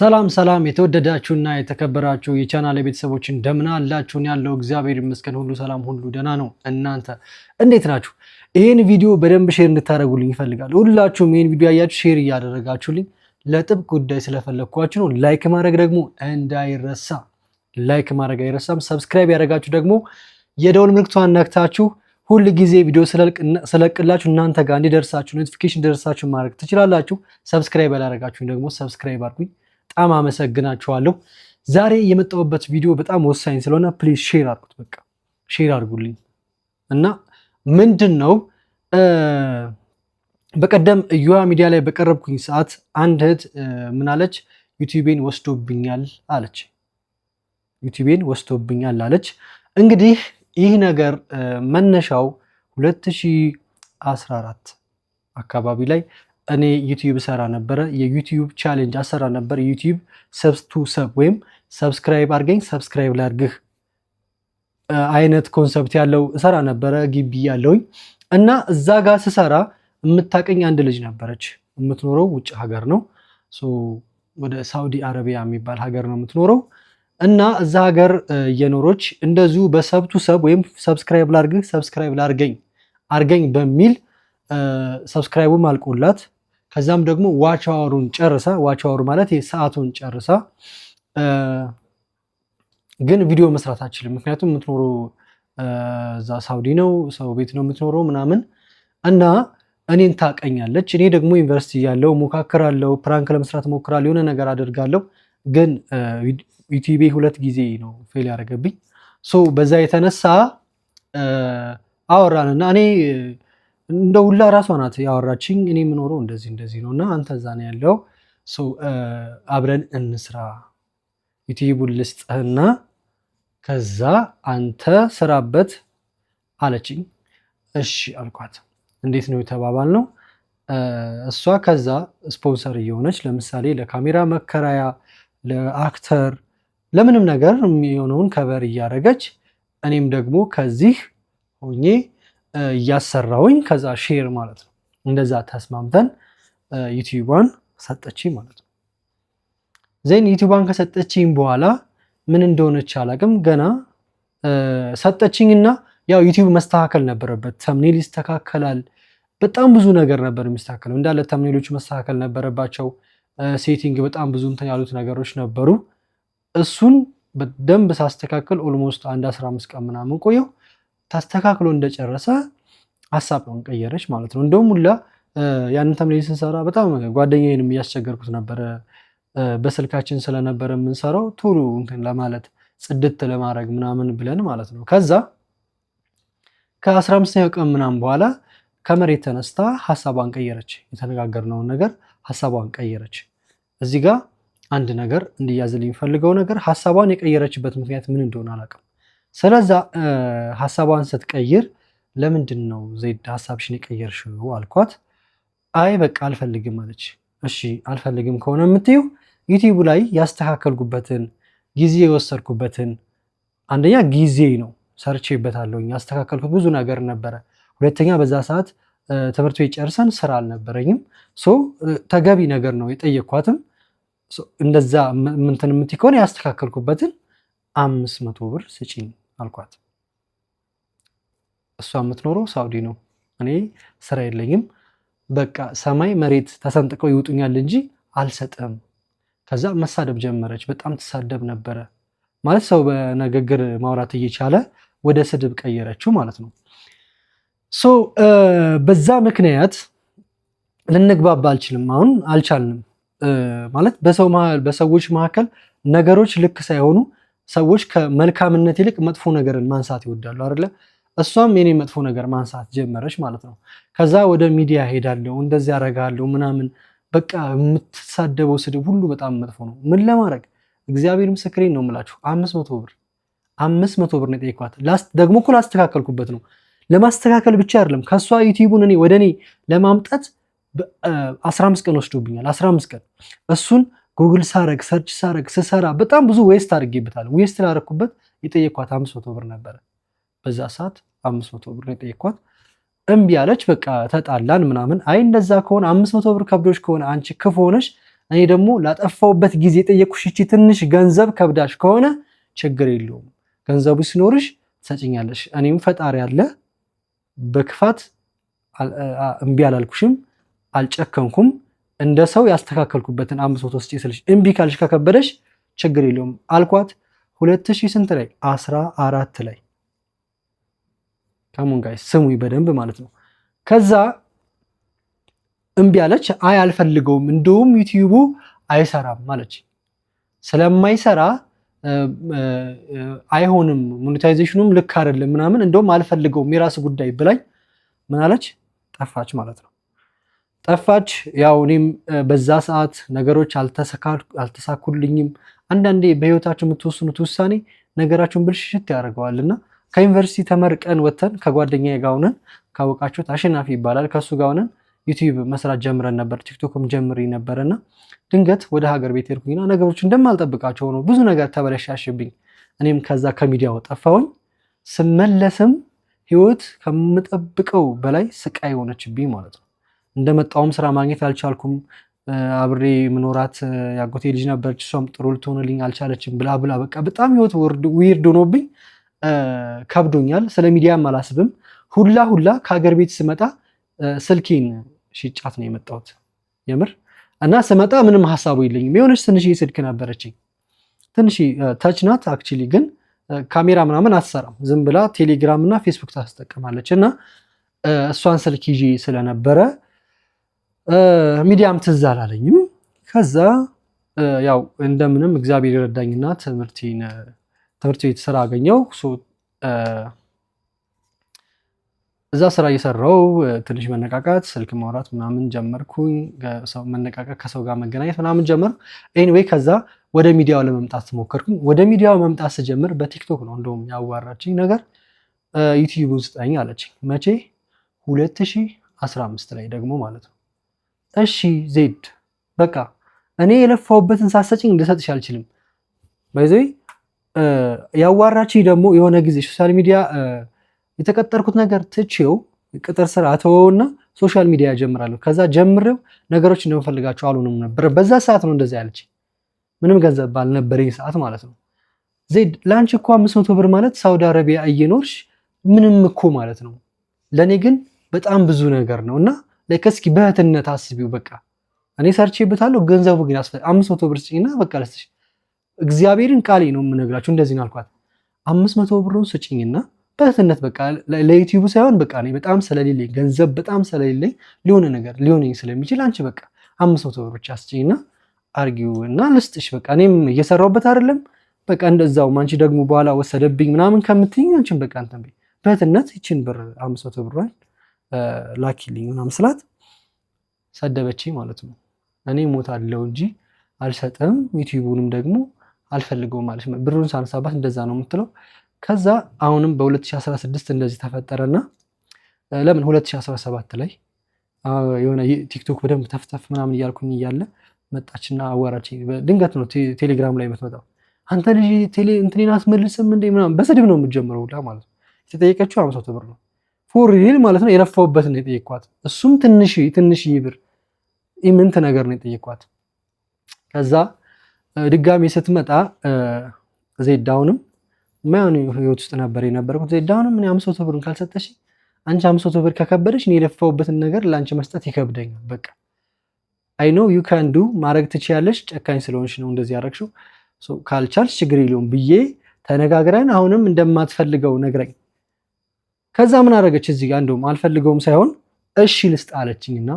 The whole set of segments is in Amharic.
ሰላም ሰላም የተወደዳችሁና የተከበራችሁ የቻናል ቤተሰቦች እንደምን አላችሁን? ያለው እግዚአብሔር ይመስገን ሁሉ ሰላም ሁሉ ደህና ነው። እናንተ እንዴት ናችሁ? ይሄን ቪዲዮ በደንብ ሼር እንድታደርጉልኝ ይፈልጋል። ሁላችሁም ይሄን ቪዲዮ ያያችሁ ሼር እያደረጋችሁልኝ ለጥብቅ ጉዳይ ስለፈለኳችሁ ነው። ላይክ ማድረግ ደግሞ እንዳይረሳ። ላይክ ማድረግ አይረሳም። ሰብስክራይብ ያደረጋችሁ ደግሞ የደውል ምልክቷን ነክታችሁ ሁል ጊዜ ቪዲዮ ስለቅላችሁ እናንተ ጋር እንዲደርሳችሁ ኖቲፊኬሽን ደርሳችሁ ማድረግ ትችላላችሁ። ሰብስክራይብ ያላደረጋችሁ ደግሞ ሰብስክራይብ አድርጉኝ። በጣም አመሰግናችኋለሁ። ዛሬ የመጣሁበት ቪዲዮ በጣም ወሳኝ ስለሆነ ፕሊዝ ሼር አድርጉት። በቃ ሼር አድርጉልኝ እና ምንድነው በቀደም እዩሃ ሚዲያ ላይ በቀረብኩኝ ሰዓት አንድ እህት ምን አለች? ዩቲዩቤን ወስዶብኛል አለች። ዩቲዩቤን ወስዶብኛል አለች። እንግዲህ ይህ ነገር መነሻው 2014 አካባቢ ላይ እኔ ዩቲዩብ ሰራ ነበረ። የዩቲዩብ ቻሌንጅ አሰራ ነበር። ዩቲዩብ ሰብ ወይም ሰብስክራይብ አድርገኝ ሰብስክራይብ ላድርግህ አይነት ኮንሰፕት ያለው ሰራ ነበረ ግቢ ያለውኝ እና እዛ ጋር ስሰራ የምታቀኝ አንድ ልጅ ነበረች። የምትኖረው ውጭ ሀገር ነው። ወደ ሳውዲ አረቢያ የሚባል ሀገር ነው የምትኖረው እና እዛ ሀገር እየኖሮች እንደዚሁ ሰብ ወይም ሰብስክራይብ ላድርግህ ሰብስክራይብ አድርገኝ በሚል ሰብስክራይቡም አልቆላት ከዛም ደግሞ ዋች አወሩን ጨርሳ ዋች አወሩ ማለት የሰዓቱን ጨርሳ ግን ቪዲዮ መስራት አትችልም። ምክንያቱም የምትኖረው እዛ ሳውዲ ነው፣ ሰው ቤት ነው የምትኖረው ምናምን እና እኔን ታቀኛለች። እኔ ደግሞ ዩኒቨርሲቲ ያለው ሞካከራለሁ፣ ፕራንክ ለመስራት ሞክራለሁ፣ የሆነ ነገር አደርጋለሁ። ግን ዩቲዩብ 2 ጊዜ ነው ፌል ያደረገብኝ። በዛ የተነሳ አወራንና እኔ እንደ ሁላ ራሷ ናት ያወራችኝ። እኔ የምኖረው እንደዚህ ነውና አንተ እዛ ነው ያለው፣ አብረን እንስራ፣ ዩቲዩቡን ልስጥህና ከዛ አንተ ስራበት አለችኝ። እሺ አልኳት። እንዴት ነው የተባባልነው? እሷ ከዛ ስፖንሰር እየሆነች ለምሳሌ ለካሜራ መከራያ፣ ለአክተር፣ ለምንም ነገር የሚሆነውን ከበር እያደረገች እኔም ደግሞ ከዚህ ሆኜ እያሰራውኝ ከዛ ሼር ማለት ነው። እንደዛ ተስማምተን ዩቲዩባን ሰጠችኝ ማለት ነው። ዜን ዩቲዩባን ከሰጠችኝ በኋላ ምን እንደሆነች አላውቅም። ገና ሰጠችኝና ያው ዩቲዩብ መስተካከል ነበረበት። ተምኔል ይስተካከላል። በጣም ብዙ ነገር ነበር የሚስተካከለው። እንዳለ ተምኔሎቹ መስተካከል ነበረባቸው። ሴቲንግ በጣም ብዙ እንትን ያሉት ነገሮች ነበሩ። እሱን በደንብ ሳስተካከል ኦልሞስት 15 ቀን ምናምን ቆየው። ታስተካክሎ እንደጨረሰ ሀሳቡን ቀየረች ማለት ነው። እንደውም ሁላ ያንን ተምኔል ስንሰራ በጣም ጓደኛዬንም እያስቸገርኩት ነበረ። በስልካችን ስለነበረ የምንሰራው ቶሎ እንትን ለማለት ጽድት ለማድረግ ምናምን ብለን ማለት ነው። ከዛ ከ15ኛው ቀን ምናምን በኋላ ከመሬት ተነስታ ሀሳቧን ቀየረች። የተነጋገርነውን ነገር ሀሳቧን ቀየረች። እዚህ ጋር አንድ ነገር እንዲያዝልኝ የሚፈልገው ነገር ሀሳቧን የቀየረችበት ምክንያት ምን እንደሆነ አላውቅም። ስለዛ ሀሳቧን ስትቀይር ለምንድን ነው ዜድ ሀሳብሽን የቀየርሽው አልኳት። አይ በቃ አልፈልግም አለች። እሺ አልፈልግም ከሆነ የምትይው ዩቲዩብ ላይ ያስተካከልኩበትን ጊዜ የወሰድኩበትን አንደኛ ጊዜ ነው ሰርቼበታለሁኝ። ያስተካከልኩት ብዙ ነገር ነበረ። ሁለተኛ በዛ ሰዓት ትምህርት ቤት ጨርሰን ስራ አልነበረኝም። ተገቢ ነገር ነው የጠየኳትም። እንደዛ ምንትን የምትይ ከሆነ ያስተካከልኩበትን 500 ብር ስጪኝ አልኳት። እሷ የምትኖረው ሳውዲ ነው። እኔ ስራ የለኝም። በቃ ሰማይ መሬት ተሰንጥቀው ይውጡኛል እንጂ አልሰጥም። ከዛ መሳደብ ጀመረች። በጣም ትሳደብ ነበረ። ማለት ሰው በንግግር ማውራት እየቻለ ወደ ስድብ ቀየረችው ማለት ነው። በዛ ምክንያት ልንግባባ አልቻልንም። ማለት በሰዎች መካከል ነገሮች ልክ ሳይሆኑ ሰዎች ከመልካምነት ይልቅ መጥፎ ነገርን ማንሳት ይወዳሉ አይደለ? እሷም የኔ መጥፎ ነገር ማንሳት ጀመረች ማለት ነው። ከዛ ወደ ሚዲያ ሄዳለሁ፣ እንደዚህ ያደርጋለሁ ምናምን። በቃ የምትሳደበው ስድብ ሁሉ በጣም መጥፎ ነው። ምን ለማድረግ እግዚአብሔር ምስክሬን ነው የምላችሁ። 500 ብር ነው የጠየኳት። ደግሞ እኮ ላስተካከልኩበት ነው። ለማስተካከል ብቻ አይደለም ከሷ ዩቲዩቡን እኔ ወደ እኔ ለማምጣት 15 ቀን ወስዶብኛል። 15 ቀን እሱን ጉግል ሳረግ ሰርች ሳረግ ስሰራ በጣም ብዙ ዌስት አድርጌበታል። ዌስት ላደረኩበት የጠየኳት 500 ብር ነበረ። በዛ ሰዓት 500 ብር ነው የጠየኳት። እምቢ አለች። በቃ ተጣላን ምናምን። አይ እንደዛ ከሆነ 500 ብር ከብዶች ከሆነ አንቺ ክፉ ሆነሽ እኔ ደግሞ ላጠፋውበት ጊዜ የጠየኩሽ እቺ ትንሽ ገንዘብ ከብዳሽ ከሆነ ችግር የለውም ገንዘቡ ሲኖርሽ ትሰጪኛለሽ እኔም ፈጣሪ አለ በክፋት እምቢ አላልኩሽም አልጨከንኩም እንደ ሰው ያስተካከልኩበትን 500 ወስጪ ስልሽ እምቢ ካልሽ ከከበደሽ ችግር የለውም አልኳት 2000 ስንት ላይ 14 ላይ ካሞን ጋይስ ስሙኝ በደንብ ማለት ነው ከዛ እምቢ አለች አይ አልፈልገውም እንደውም ዩቲዩቡ አይሰራም ማለች ስለማይሰራ አይሆንም ሞኔታይዜሽኑም ልክ አይደለም ምናምን እንደውም አልፈልገውም የራስ ጉዳይ ብላኝ ምን አለች ጠፋች ማለት ነው ጠፋች ያው እኔም በዛ ሰዓት ነገሮች አልተሳኩልኝም አንዳንዴ በህይወታችሁ የምትወስኑት ውሳኔ ነገራችሁን ብልሽት ያደርገዋልና ከዩኒቨርሲቲ ተመርቀን ወተን ከጓደኛዬ ጋር ሆነን ካወቃችሁት አሸናፊ ይባላል ከሱ ጋር ሆነን ዩቲዩብ መስራት ጀምረን ነበር ቲክቶክም ጀምሪ ነበርና ድንገት ወደ ሀገር ቤት ሄድኩኝና ነገሮች እንደማልጠብቃቸው ሆኖ ብዙ ነገር ተበለሻሽብኝ እኔም ከዛ ከሚዲያው ጠፋሁኝ ስመለስም ህይወት ከምጠብቀው በላይ ስቃይ ሆነችብኝ ማለት ነው እንደመጣውም ስራ ማግኘት አልቻልኩም አብሬ ምኖራት ያጎቴ ልጅ ነበርች እሷም ጥሩ ልትሆንልኝ አልቻለችም ብላ ብላ በቃ በጣም ህይወት ዊርድ ሆኖብኝ ከብዶኛል ስለ ሚዲያም አላስብም ሁላ ከሀገር ቤት ስመጣ ስልኬን ሽጫት ነው የመጣሁት የምር እና ስመጣ ምንም ሐሳቡ የለኝም የሆነች ትንሽ ስልክ ነበረችኝ ትንሽ ታች ናት አክቹሊ ግን ካሜራ ምናምን አትሰራም ዝም ብላ ቴሌግራም እና ፌስቡክ ታስጠቀማለች እና እሷን ስልክ ይዤ ስለነበረ ሚዲያም ትዝ አላለኝም ከዛ ያው እንደምንም እግዚአብሔር ይረዳኝና ትምህርት ቤት ስራ አገኘው እዛ ስራ እየሰራው ትንሽ መነቃቃት ስልክ ማውራት ምናምን ጀመርኩኝ ሰው መነቃቃት ከሰው ጋር መገናኘት ምናምን ጀመርኩ ኤኒዌይ ከዛ ወደ ሚዲያው ለመምጣት ሞከርኩኝ ወደ ሚዲያው መምጣት ስጀምር በቲክቶክ ነው እንደውም ያዋራችኝ ነገር ዩቲዩብ ውስጠኝ አለችኝ መቼ 2015 ላይ ደግሞ ማለት ነው እሺ ዜድ በቃ እኔ የለፋውበትን ሳሰጭኝ ልሰጥሽ አልችልም ባይዘይ ያዋራችኝ ደግሞ የሆነ ጊዜ ሶሻል ሚዲያ የተቀጠርኩት ነገር ትቼው ቅጥር ስራ አተወውና ሶሻል ሚዲያ ጀምራለሁ ከዛ ጀምሬው ነገሮች እንደምፈልጋቸው አልሆንም ነበር በዛ ሰዓት ነው እንደዛ ያለች ምንም ገንዘብ ባልነበረኝ ሰዓት ማለት ነው ዜድ ላንቺ እኮ 500 ብር ማለት ሳውዲ አረቢያ እየኖርሽ ምንም እኮ ማለት ነው ለኔ ግን በጣም ብዙ ነገር ነውና ለከስኪ በህትነት አስቢው በቃ እኔ ሰርቼበታለሁ ገንዘቡ ግን 500 ብር ስጪና በቃ ለስሽ እግዚአብሔርን ቃሌ ነው የምነግራችሁ እንደዚህ ነው አልኳት 500 ብሩን ስጪኝና በህትነት በቃ ለዩቲዩብ ሳይሆን በቃ እኔ በጣም ስለሌለኝ ገንዘብ በጣም ስለሌለኝ ሊሆን ነገር ሊሆነኝ ስለሚችል አንቺ በቃ 500 ብር ብቻ ስጪኝና አርጊውና ልስጥሽ በቃ እኔም እየሰራሁበት አይደለም በቃ እንደዛው አንቺ ደግሞ በኋላ ወሰደብኝ ምናምን ከምትይኝ አንቺን በቃ እንትን በህትነት ይችን ብር 500 ብር ላኪልኝ ምናምን ስላት ሰደበችኝ ማለት ነው እኔ ሞታለሁ እንጂ አልሰጠም ዩቲዩቡንም ደግሞ አልፈልገውም ማለት ነው ብሩን ሳንሳባት እንደዛ ነው የምትለው ከዛ አሁንም በ2016 እንደዚህ ተፈጠረና ለምን 2017 ላይ የሆነ ቲክቶክ በደንብ ተፍተፍ ምናምን እያልኩኝ እያለ መጣችና አዋራችኝ ድንገት ነው ቴሌግራም ላይ የምትመጣው አንተ ልጅ እንትኔን አስመልስም እንደ ምናምን በስድብ ነው የምትጀምረው ሁላ ማለት ነው የተጠየቀችው 500 ብር ነው ፎር ሪል ማለት ነው የለፋውበት ነው የጠየኳት እሱም ትንሽ ብር ኢምንት ነገር ነው የጠየኳት ከዛ ድጋሚ ስትመጣ ዜዳውንም ማን ህይወት ውስጥ ነበር የነበርኩት ዜዳውንም እኔ 500 ብር ካልሰጠሽ አንቺ 500 ብር ከከበደሽ እኔ የለፋውበትን ነገር ላንቺ መስጠት ይከብደኛል በቃ አይ ኖ ዩ ካን ዱ ማድረግ ትችያለሽ ጨካኝ ስለሆንሽ ነው እንደዚህ ያደረግሽው ካልቻልሽ ችግር የለውም ብዬ ተነጋግረን አሁንም እንደማትፈልገው ነግረኝ ከዛ ምን አደረገች እዚህ ጋር እንደውም አልፈልገውም ሳይሆን እሺ ልስጥ አለችኝና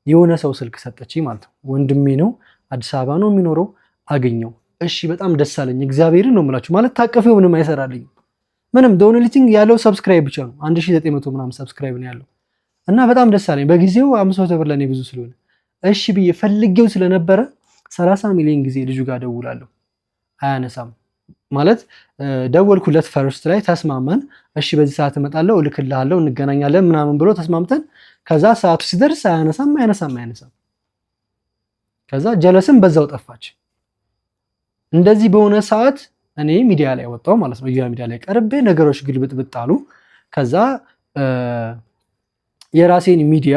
የሆነ ሰው ስልክ ሰጠችኝ ማለት ነው ወንድሜ ነው አዲስ አበባ ነው የሚኖረው አገኘው እሺ በጣም ደስ አለኝ እግዚአብሔርን ነው የምላችሁ ማለት ታቀፈው ምንም አይሰራልኝ ምንም the only thing ያለው ሰብስክራይብ ብቻ ነው 1900 ምናምን ሰብስክራይብ ነው ያለው እና በጣም ደስ አለኝ በጊዜው 500 ብር ለኔ ብዙ ስለሆነ እሺ ብዬ ፈልጌው ስለነበረ 30 ሚሊዮን ጊዜ ልጁ ጋር ደውላለሁ አያነሳም ማለት ደወልኩለት ፈርስት ላይ ተስማማን እሺ በዚህ ሰዓት እመጣለሁ እልክልሃለሁ እንገናኛለን ምናምን ብሎ ተስማምተን ከዛ ሰዓቱ ሲደርስ አያነሳም ከዛ ጀለስም በዛው ጠፋች እንደዚህ በሆነ ሰዓት እኔ ሚዲያ ላይ ወጣው ማለት ነው ሚዲያ ላይ ቀርቤ ነገሮች ግልብጥብጥ አሉ ከዛ የራሴን ሚዲያ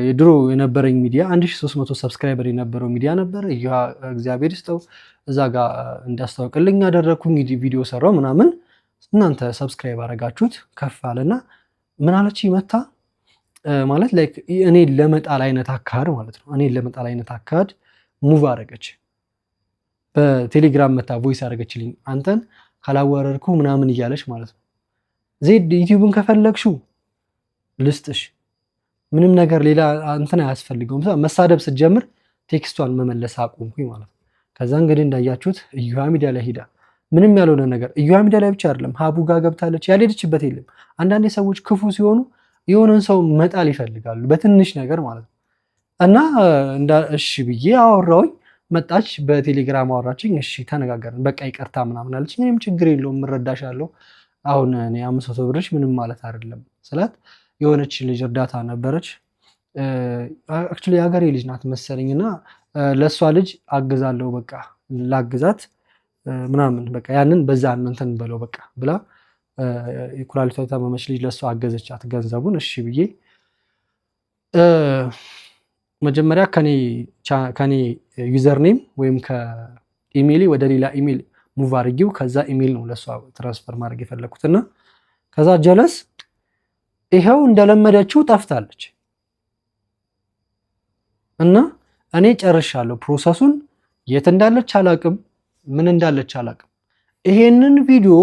የድሮ የነበረኝ ሚዲያ 1300 ሰብስክራይበር የነበረው ሚዲያ ነበር። እግዚአብሔር ይስጠው እዛ ጋር እንዲያስታውቅልኝ ያደረኩኝ ቪዲዮ ሰራው ምናምን። እናንተ ሰብስክራይብ አረጋችሁት ከፍ አለና ምን አለች መታ ማለት ላይክ እኔ ለመጣል አይነት አካሄድ ማለት ነው። እኔ ለመጣል አይነት አካሄድ ሙቭ አረገች። በቴሌግራም መታ ቮይስ አረገችልኝ አንተን ካላወረድኩ ምናምን እያለች ማለት ነው። ዜድ ዩቲዩብን ከፈለግሽው ልስጥሽ ምንም ነገር ሌላ እንትን አያስፈልገውም። መሳደብ ስትጀምር ቴክስቷን መመለስ አቁምኩኝ ማለት ነው። ከዛ እንግዲህ እንዳያችሁት እዩሃ ሚዲያ ላይ ሄዳ ምንም ያልሆነ ነገር እዩሃ ሚዲያ ላይ ብቻ አይደለም ሀቡ ጋር ገብታለች። ያልሄደችበት የለም። አንዳንዴ ሰዎች ክፉ ሲሆኑ የሆነን ሰው መጣል ይፈልጋሉ በትንሽ ነገር ማለት ነው። እና እሺ ብዬ አወራሁኝ። መጣች በቴሌግራም አወራችኝ። እሺ ተነጋገርን። በቃ ይቅርታ ምናምን አለችኝ። እኔም ችግር የለውም እረዳሻለሁ። አሁን እኔ 500 ብርሽ ምንም ማለት አይደለም ስላት የሆነች ልጅ እርዳታ ነበረች። አክቹሊ የሀገሬ ልጅ ናት መሰለኝ እና ለእሷ ልጅ አግዛለሁ በቃ ላግዛት ምናምን በቃ ያንን በዛ እንትን በለው በቃ ብላ የኩላሊቷ የታመመች ልጅ ለእሷ አገዘቻት ገንዘቡን። እሺ ብዬ መጀመሪያ ከኔ ዩዘር ኔም ወይም ከኢሜይሌ ወደ ሌላ ኢሜይል ሙቭ አድርጊው ከዛ ኢሜይል ነው ለእሷ ትራንስፈር ማድረግ የፈለኩትና ከዛ ጀለስ ይኸው እንደለመደችው ጠፍታለች። እና እኔ ጨርሻለሁ ፕሮሰሱን። የት እንዳለች አላቅም፣ ምን እንዳለች አላቅም። ይሄንን ቪዲዮ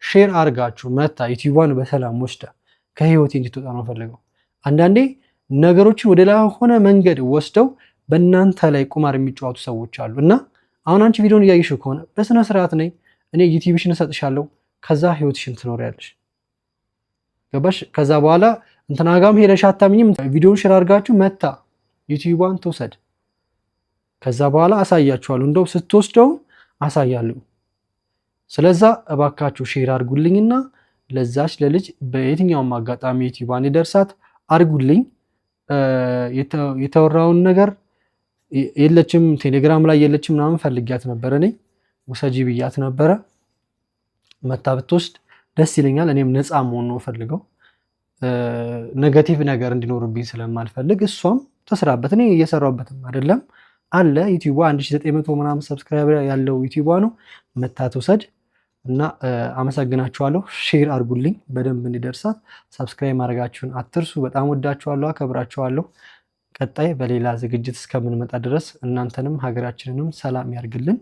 ሼር አድርጋችሁ መታ ዩቲዩቧን በሰላም ወስዳ ከህይወቴ እንድትወጣ ነው ፈልገው። አንዳንዴ ነገሮችን ወደ ላይ ሆነ መንገድ ወስደው በእናንተ ላይ ቁማር የሚጫወቱ ሰዎች አሉ። እና አሁን አንቺ ቪዲዮን እያየሽው ከሆነ በስነ ስርዓት ነኝ እኔ ዩቲዩብሽን እሰጥሻለሁ፣ ከዛ ህይወትሽን ትኖሪያለሽ። ገባሽ? ከዛ በኋላ እንትና ጋም ሄደሽ አታምኝም። ቪዲዮን ሼር አድርጋችሁ መታ ዩቲዩቧን ትውሰድ። ከዛ በኋላ አሳያችኋለሁ፣ እንደው ስትወስደው አሳያለሁ። ስለዛ እባካችሁ ሼር አድርጉልኝና ለዛች ለልጅ በየትኛውም አጋጣሚ ዩቲዩቧን ይደርሳት አድርጉልኝ። የተወራውን ነገር የለችም ቴሌግራም ላይ የለችም ምናምን ፈልጊያት ነበረ። እኔ ውሰጂ ብያት ነበረ። መታ ብትወስድ ደስ ይለኛል። እኔም ነፃ መሆን ነው ፈልገው ኔጋቲቭ ነገር እንዲኖርብኝ ስለማልፈልግ እሷም ተስራበት። እኔ እየሰራሁበትም አይደለም አለ ዩቲዩቧ 1900 ምናምን ሰብስክራይበር ያለው ዩቲዩቧ ነው። መታ ትውሰድ እና አመሰግናችኋለሁ። ሼር አድርጉልኝ በደንብ እንዲደርሳት። ሰብስክራይብ ማድረጋችሁን አትርሱ። በጣም ወዳችኋለሁ፣ አከብራችኋለሁ። ቀጣይ በሌላ ዝግጅት እስከምንመጣ ድረስ እናንተንም ሀገራችንንም ሰላም ያርግልን።